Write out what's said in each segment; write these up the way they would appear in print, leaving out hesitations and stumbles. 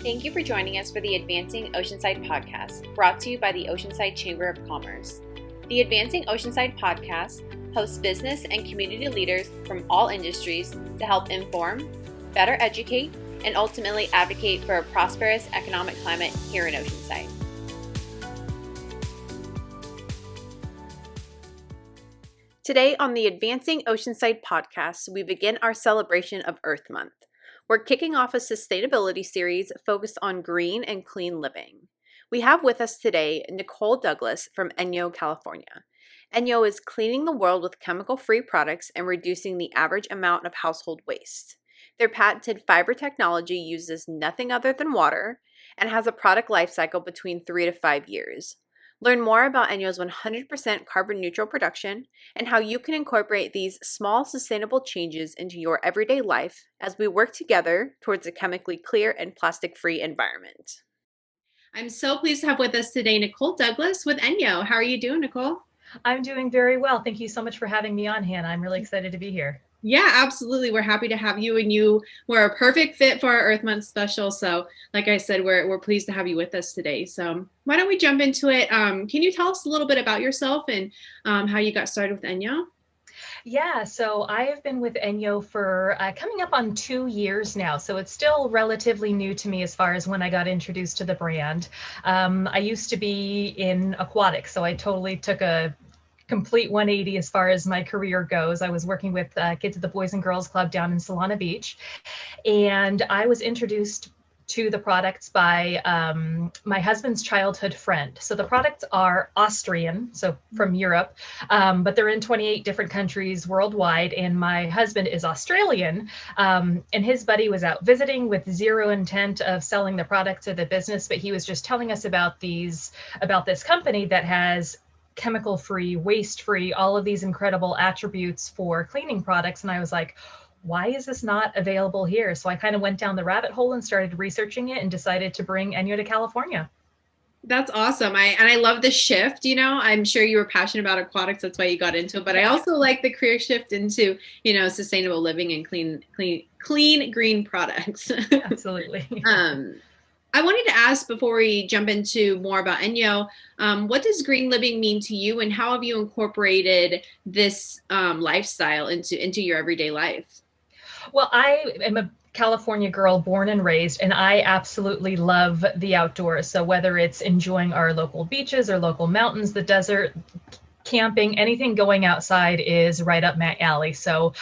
Thank you for joining us for the Advancing Oceanside Podcast, brought to you by the Oceanside Chamber of Commerce. The Advancing Oceanside Podcast hosts business and community leaders from all industries to help inform, better educate, and ultimately advocate for a prosperous economic climate here in Oceanside. Today on the Advancing Oceanside Podcast, we begin our celebration of Earth Month. We're kicking off a sustainability series focused on green and clean living. We have with us today Nicole Douglas from ENJO California. ENJO is cleaning the world with chemical-free products and reducing the average amount of household waste. Their patented fiber technology uses nothing other than water and has a product life cycle between 3 to 5 years. Learn more about ENJO's 100% carbon neutral production and how you can incorporate these small sustainable changes into your everyday life as we work together towards a chemically clear and plastic-free environment. I'm so pleased to have with us today Nicole Douglas with ENJO. How are you doing, Nicole? I'm doing very well. Thank you so much for having me on, Hannah. I'm really excited to be here. Yeah, absolutely. We're happy to have you, and you were a perfect fit for our Earth Month special. So like I said, we're pleased to have you with us today. So why don't we jump into it? Can you tell us a little bit about yourself and how you got started with ENJO? Yeah, so I have been with ENJO for coming up on 2 years now. So it's still relatively new to me as far as when I got introduced to the brand. I used to be in aquatics, so I totally took a complete 180 as far as my career goes. I was working with kids at the Boys and Girls Club down in Solana Beach, and I was introduced to the products by my husband's childhood friend. So the products are Austrian, so from Europe, but they're in 28 different countries worldwide. And my husband is Australian, and his buddy was out visiting with zero intent of selling the product to the business, but he was just telling us about this company that has chemical-free, waste-free, all of these incredible attributes for cleaning products. And I was like, why is this not available here? So I kind of went down the rabbit hole and started researching it and decided to bring ENJO to California. That's awesome. I love the shift. You know, I'm sure you were passionate about aquatics. That's why you got into it. But I also like the career shift into, sustainable living and clean green products. Absolutely. I wanted to ask before we jump into more about ENJO, what does green living mean to you, and how have you incorporated this lifestyle into your everyday life? Well, I am a California girl born and raised, and I absolutely love the outdoors. So whether it's enjoying our local beaches or local mountains, the desert, camping, anything going outside is right up my alley. So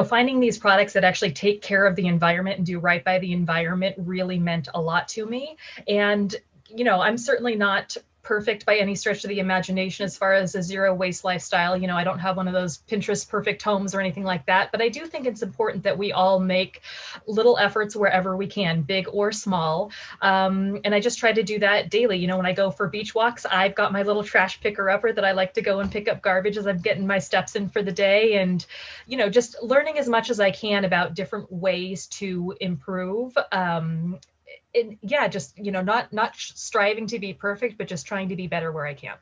finding these products that actually take care of the environment and do right by the environment really meant a lot to me. And, I'm certainly not perfect by any stretch of the imagination as far as a zero waste lifestyle. I don't have one of those Pinterest perfect homes or anything like that, but I do think it's important that we all make little efforts wherever we can, big or small. And I just try to do that daily. When I go for beach walks, I've got my little trash picker upper that I like to go and pick up garbage as I'm getting my steps in for the day. And, just learning as much as I can about different ways to improve. Not striving to be perfect, but just trying to be better where I can.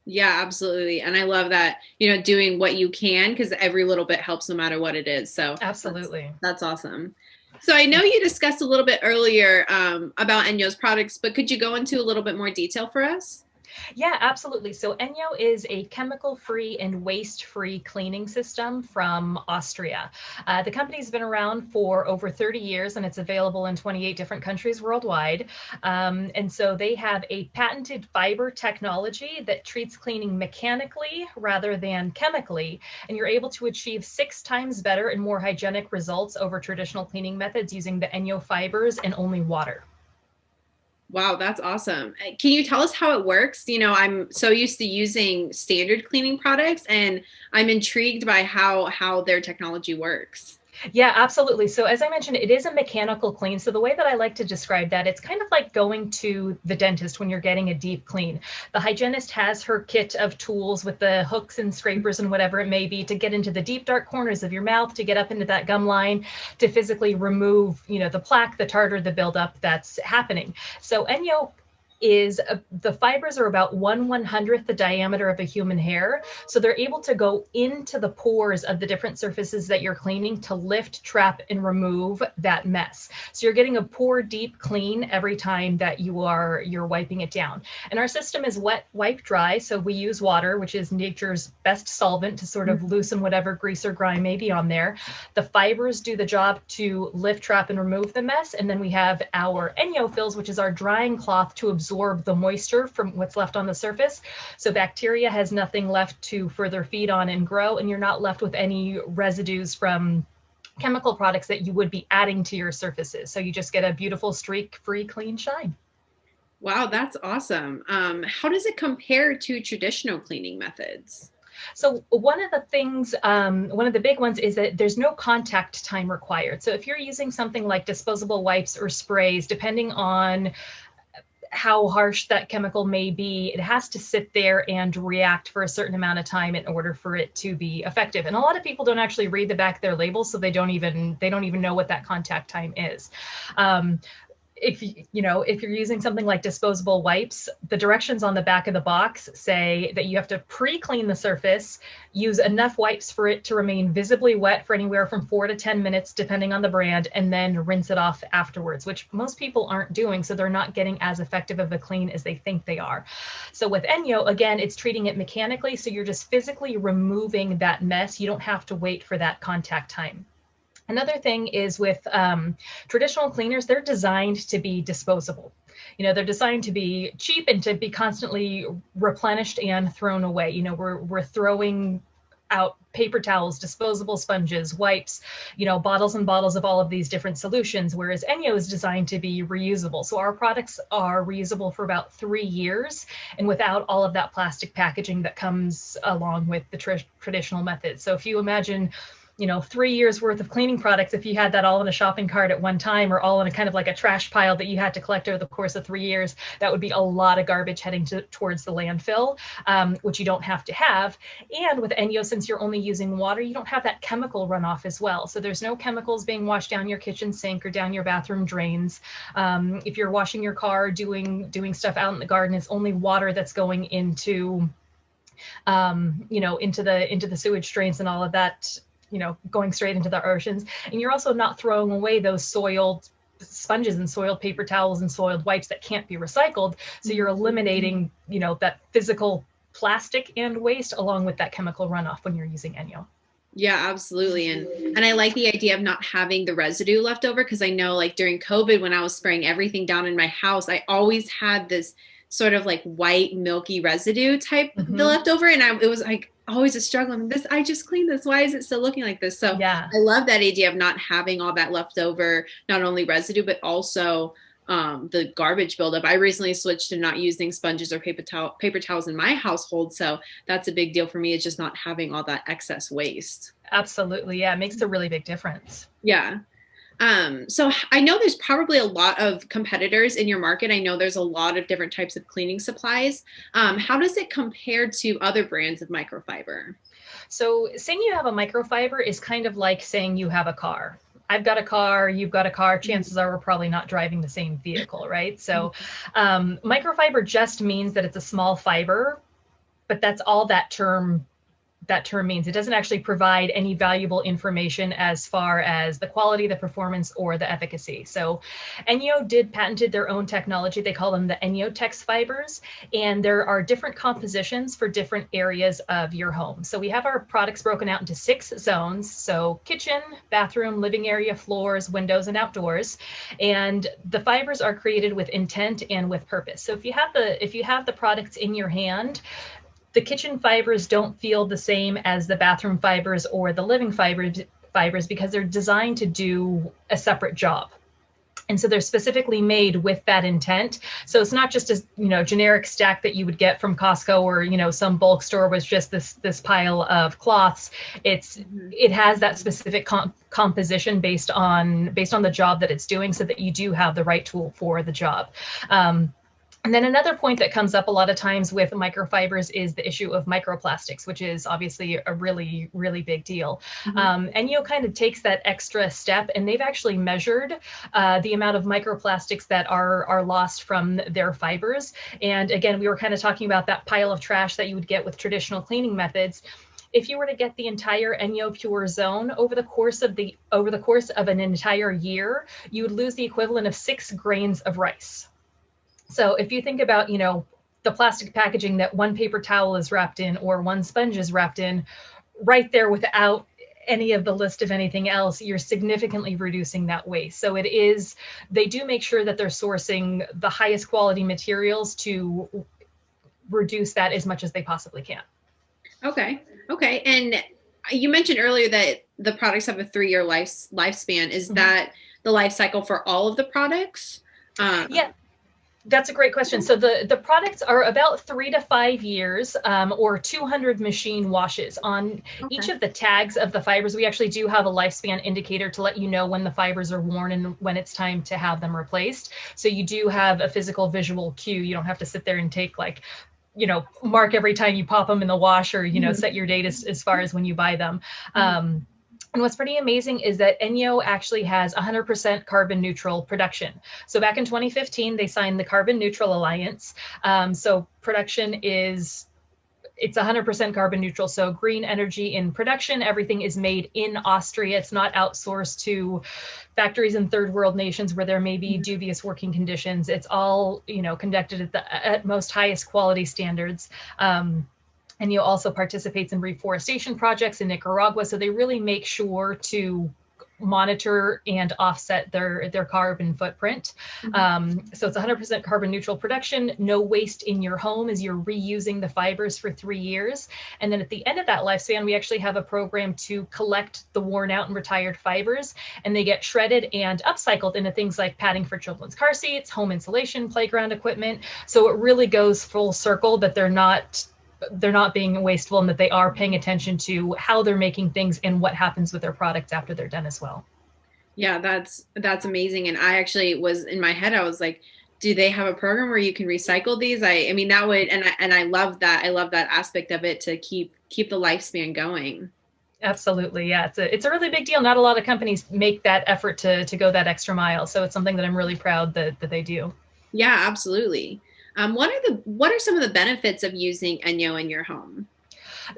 Yeah, absolutely. And I love that, doing what you can, because every little bit helps no matter what it is. So absolutely. That's awesome. So I know you discussed a little bit earlier about ENJO's products, but could you go into a little bit more detail for us? Yeah, absolutely. So ENJO is a chemical-free and waste-free cleaning system from Austria. The company's been around for over 30 years, and it's available in 28 different countries worldwide. And so they have a patented fiber technology that treats cleaning mechanically rather than chemically, and you're able to achieve 6 times better and more hygienic results over traditional cleaning methods using the ENJO fibers and only water. Wow, that's awesome. Can you tell us how it works? I'm so used to using standard cleaning products, and I'm intrigued by how their technology works. Yeah, absolutely. So as I mentioned, it is a mechanical clean. So the way that I like to describe that, it's kind of like going to the dentist when you're getting a deep clean. The hygienist has her kit of tools with the hooks and scrapers and whatever it may be to get into the deep, dark corners of your mouth, to get up into that gum line, to physically remove, the plaque, the tartar, the buildup that's happening. So ENJO is the fibers are about 1/100th the diameter of a human hair. So they're able to go into the pores of the different surfaces that you're cleaning to lift, trap, and remove that mess. So you're getting a pore deep clean every time that you're wiping it down. And our system is wet, wipe, dry. So we use water, which is nature's best solvent to sort of loosen whatever grease or grime may be on there. The fibers do the job to lift, trap, and remove the mess. And then we have our ENJO fills, which is our drying cloth to absorb the moisture from what's left on the surface. So bacteria has nothing left to further feed on and grow, and you're not left with any residues from chemical products that you would be adding to your surfaces. So you just get a beautiful streak-free, clean shine. Wow, that's awesome. How does it compare to traditional cleaning methods? So one of the things, one of the big ones is that there's no contact time required. So if you're using something like disposable wipes or sprays, depending on how harsh that chemical may be, it has to sit there and react for a certain amount of time in order for it to be effective. And a lot of people don't actually read the back of their labels, so they don't even know what that contact time is. If you're using something like disposable wipes, the directions on the back of the box say that you have to pre-clean the surface, use enough wipes for it to remain visibly wet for anywhere from 4 to 10 minutes, depending on the brand, and then rinse it off afterwards, which most people aren't doing. So they're not getting as effective of a clean as they think they are. So with ENJO, again, it's treating it mechanically. So you're just physically removing that mess. You don't have to wait for that contact time. Another thing is with traditional cleaners, they're designed to be disposable. They're designed to be cheap and to be constantly replenished and thrown away. We're throwing out paper towels, disposable sponges, wipes, bottles and bottles of all of these different solutions, whereas ENJO is designed to be reusable. So our products are reusable for about 3 years and without all of that plastic packaging that comes along with the traditional methods. So if you imagine 3 years worth of cleaning products, if you had that all in a shopping cart at one time or all in a kind of like a trash pile that you had to collect over the course of 3 years, that would be a lot of garbage heading towards the landfill, which you don't have to have. And with ENJO, since you're only using water, you don't have that chemical runoff as well. So there's no chemicals being washed down your kitchen sink or down your bathroom drains. If you're washing your car, doing stuff out in the garden, it's only water that's going into the sewage drains and all of that, going straight into the oceans. And you're also not throwing away those soiled sponges and soiled paper towels and soiled wipes that can't be recycled. So you're eliminating, that physical plastic and waste along with that chemical runoff when you're using ENJO. Yeah, absolutely. And I like the idea of not having the residue left over, because I know like during COVID, when I was spraying everything down in my house, I always had this sort of like white milky residue type the leftover. And it was like always a struggle. I just cleaned this. Why is it still looking like this? So yeah. I love that idea of not having all that leftover, not only residue, but also the garbage buildup. I recently switched to not using sponges or paper towels in my household. So that's a big deal for me. It's just not having all that excess waste. Absolutely. Yeah. It makes a really big difference. Yeah. So I know there's probably a lot of competitors in your market. I know there's a lot of different types of cleaning supplies. How does it compare to other brands of microfiber? So saying you have a microfiber is kind of like saying you have a car. I've got a car, you've got a car, chances are we're probably not driving the same vehicle, right? So microfiber just means that it's a small fiber, but that's all that term means. It doesn't actually provide any valuable information as far as the quality, the performance, or the efficacy. So ENJO patented their own technology. They call them the ENJO-Tex fibers, and there are different compositions for different areas of your home. So we have our products broken out into 6 zones. So kitchen, bathroom, living area, floors, windows, and outdoors. And the fibers are created with intent and with purpose. So if you have the products in your hand, the kitchen fibers don't feel the same as the bathroom fibers or the living fibers because they're designed to do a separate job. And so they're specifically made with that intent. So it's not just a generic stack that you would get from Costco or some bulk store with just this pile of cloths. It has that specific composition based on the job that it's doing, so that you do have the right tool for the job. And then another point that comes up a lot of times with microfibers is the issue of microplastics, which is obviously a really, really big deal. ENJO kind of takes that extra step, and they've actually measured the amount of microplastics that are lost from their fibers. And again, we were kind of talking about that pile of trash that you would get with traditional cleaning methods. If you were to get the entire ENJO Pure Zone over the course of an entire year, you would lose the equivalent of 6 grains of rice. So if you think about, the plastic packaging that one paper towel is wrapped in or one sponge is wrapped in, right there without any of the list of anything else, you're significantly reducing that waste. So they do make sure that they're sourcing the highest quality materials to reduce that as much as they possibly can. Okay. And you mentioned earlier that the products have a 3-year lifespan. Is that the life cycle for all of the products? Yeah. That's a great question. So the products are about 3 to 5 years, or 200 machine washes. On each of the tags of the fibers, we actually do have a lifespan indicator to let you know when the fibers are worn and when it's time to have them replaced. So you do have a physical visual cue. You don't have to sit there and take mark every time you pop them in the wash or, set your date as far as when you buy them. And what's pretty amazing is that ENJO actually has 100% carbon neutral production. So back in 2015, they signed the Carbon Neutral Alliance. So production it's 100% carbon neutral. So green energy in production, everything is made in Austria. It's not outsourced to factories in third world nations where there may be dubious working conditions. It's all, conducted at the utmost highest quality standards. And ENJO also participates in reforestation projects in Nicaragua. So they really make sure to monitor and offset their carbon footprint. So it's 100% carbon neutral production, no waste in your home as you're reusing the fibers for 3 years. And then at the end of that lifespan, we actually have a program to collect the worn out and retired fibers, and they get shredded and upcycled into things like padding for children's car seats, home insulation, playground equipment. So it really goes full circle that they're not being wasteful and that they are paying attention to how they're making things and what happens with their products after they're done as well. Yeah, that's amazing. And I actually was in my head, I was like, do they have a program where you can recycle these? I mean, that would, and I love that. I love that aspect of it to keep the lifespan going. Absolutely. Yeah. It's a really big deal. Not a lot of companies make that effort to go that extra mile. So it's something that I'm really proud that they do. Yeah, absolutely. What are some of the benefits of using ENJO in your home?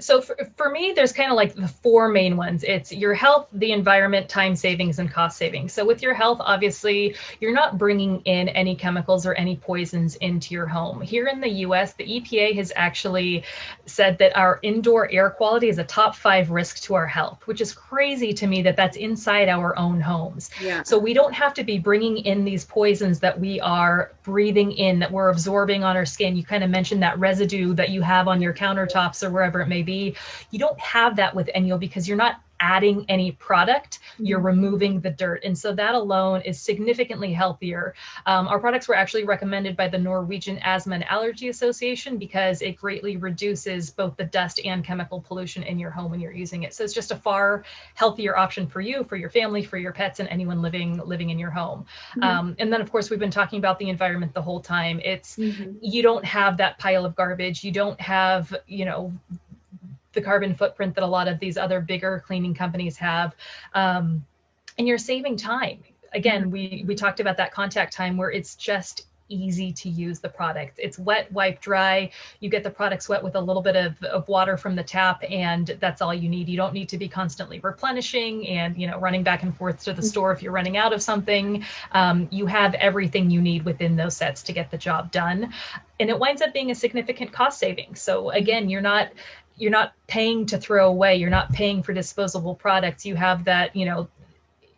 So for me, there's kind of like the 4 main ones. It's your health, the environment, time savings, and cost savings. So with your health, obviously, you're not bringing in any chemicals or any poisons into your home. Here in the US, the EPA has actually said that our indoor air quality is a top 5 risk to our health, which is crazy to me that that's inside our own homes. Yeah. So we don't have to be bringing in these poisons that we are breathing in, that we're absorbing on our skin. You kind of mentioned that residue that you have on your countertops or wherever it may be. You don't have that with ENJO because you're not adding any product, you're removing the dirt. And so that alone is significantly healthier. Our products were actually recommended by the Norwegian Asthma and Allergy Association because it greatly reduces both the dust and chemical pollution in your home when you're using it. So it's just a far healthier option for you, for your family, for your pets, and anyone living in your home. And then, of course, we've been talking about the environment the whole time. It's you don't have that pile of garbage. You don't have, the carbon footprint that a lot of these other bigger cleaning companies have. And you're saving time. Again, we talked about that contact time where it's just easy to use the product. It's wet, wipe, dry. You get the products wet with a little bit of water from the tap, and that's all you need. You don't need to be constantly replenishing and, running back and forth to the store if you're running out of something. You have everything you need within those sets to get the job done. And it winds up being a significant cost saving. So again, you're not paying to throw away. You're not paying for disposable products. You have that,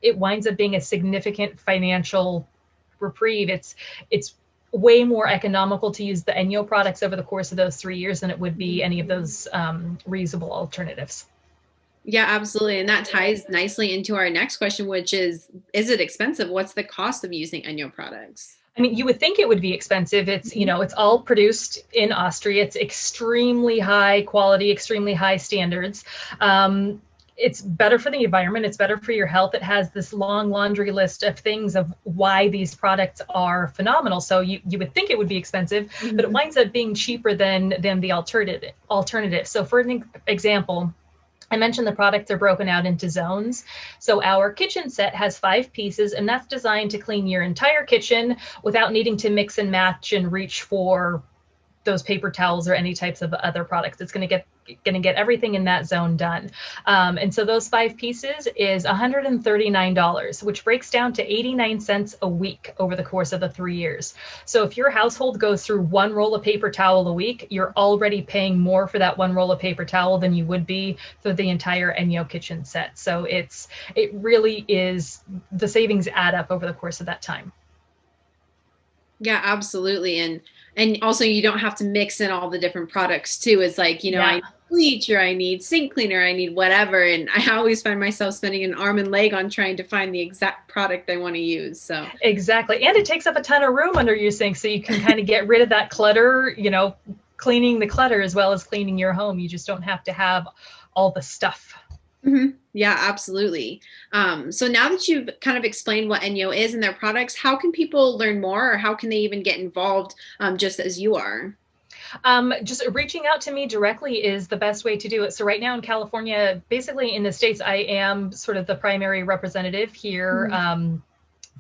it winds up being a significant financial reprieve. It's way more economical to use the ENJO products over the course of those 3 years than it would be any of those reusable alternatives. Yeah, absolutely. And that ties nicely into our next question, which is it expensive? What's the cost of using ENJO products? I mean, you would think it would be expensive. It's, it's all produced in Austria. It's extremely high quality, extremely high standards. it's better for the environment. It's better for your health. It has this long laundry list of things of why these products are phenomenal. So you would think it would be expensive, but it winds up being cheaper than the alternative. So for an example, I mentioned the products are broken out into zones. So our kitchen set has 5 pieces, and that's designed to clean your entire kitchen without needing to mix and match and reach for those paper towels or any types of other products. It's going to get everything in that zone done. And so those 5 pieces is $139, which breaks down to 89 cents a week over the course of the 3 years. So if your household goes through 1 roll of paper towel a week, you're already paying more for that 1 roll of paper towel than you would be for the entire ENJO kitchen set. So it really is, the savings add up over the course of that time. Yeah, absolutely. And also you don't have to mix in all the different products too. It's like, I need bleach, or I need sink cleaner, I need whatever. And I always find myself spending an arm and leg on trying to find the exact product I want to use. So exactly. And it takes up a ton of room under your sink. So you can kind of get rid of that clutter, cleaning the clutter as well as cleaning your home. You just don't have to have all the stuff. Mm-hmm. Yeah, absolutely. So now that you've kind of explained what ENJO is and their products, how can people learn more, or how can they even get involved just as you are? Just reaching out to me directly is the best way to do it. So right now in California, basically in the States, I am sort of the primary representative here.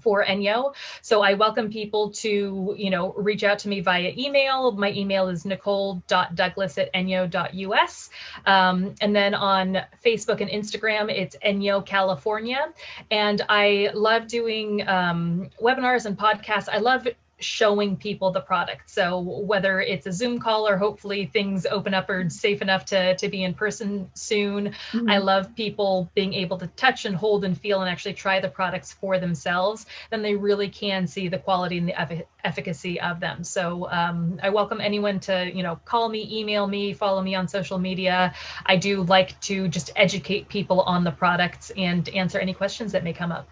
For ENJO. So I welcome people to, reach out to me via email. My email is nicole.douglas@enjo.us. And then on Facebook and Instagram, it's ENJO California. And I love doing webinars and podcasts. I love showing people the product. So whether it's a Zoom call or hopefully things open up or safe enough to be in person soon, I love people being able to touch and hold and feel and actually try the products for themselves. Then they really can see the quality and the efficacy of them. So I welcome anyone to, call me, email me, follow me on social media. I do like to just educate people on the products and answer any questions that may come up.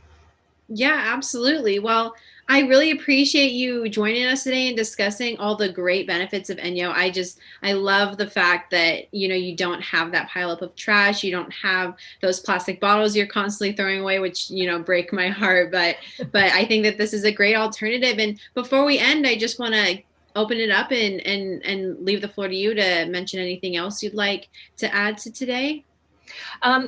Yeah, absolutely. Well, I really appreciate you joining us today and discussing all the great benefits of ENJO. I love the fact that, you don't have that pileup of trash. You don't have those plastic bottles you're constantly throwing away, which, break my heart. But I think that this is a great alternative. And before we end, I just want to open it up and leave the floor to you to mention anything else you'd like to add to today.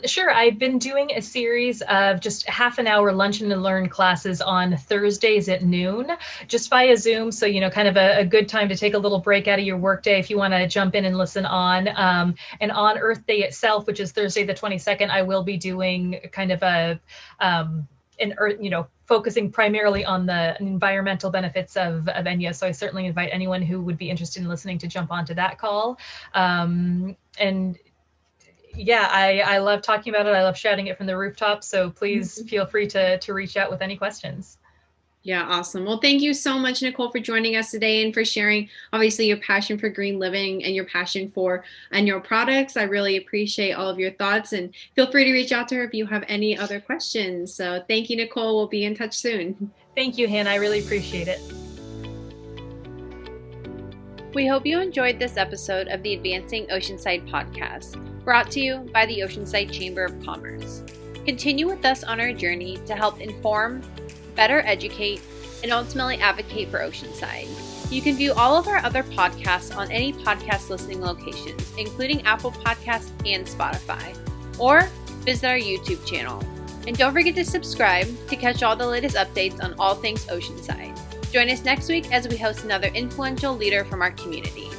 Sure. I've been doing a series of just half an hour luncheon and learn classes on Thursdays at noon, just via Zoom. So, kind of a good time to take a little break out of your workday if you want to jump in and listen on. And on Earth Day itself, which is Thursday the 22nd, I will be doing kind of focusing primarily on the environmental benefits of ENJO. So I certainly invite anyone who would be interested in listening to jump onto that call. Yeah, I love talking about it. I love shouting it from the rooftop. So please feel free to reach out with any questions. Yeah, awesome. Well, thank you so much, Nicole, for joining us today and for sharing, obviously, your passion for green living and your passion for ENJO products. I really appreciate all of your thoughts, and feel free to reach out to her if you have any other questions. So thank you, Nicole. We'll be in touch soon. Thank you, Hannah. I really appreciate it. We hope you enjoyed this episode of the Advancing Oceanside Podcast, brought to you by the Oceanside Chamber of Commerce. Continue with us on our journey to help inform, better educate, and ultimately advocate for Oceanside. You can view all of our other podcasts on any podcast listening locations, including Apple Podcasts and Spotify, or visit our YouTube channel. And don't forget to subscribe to catch all the latest updates on all things Oceanside. Join us next week as we host another influential leader from our community.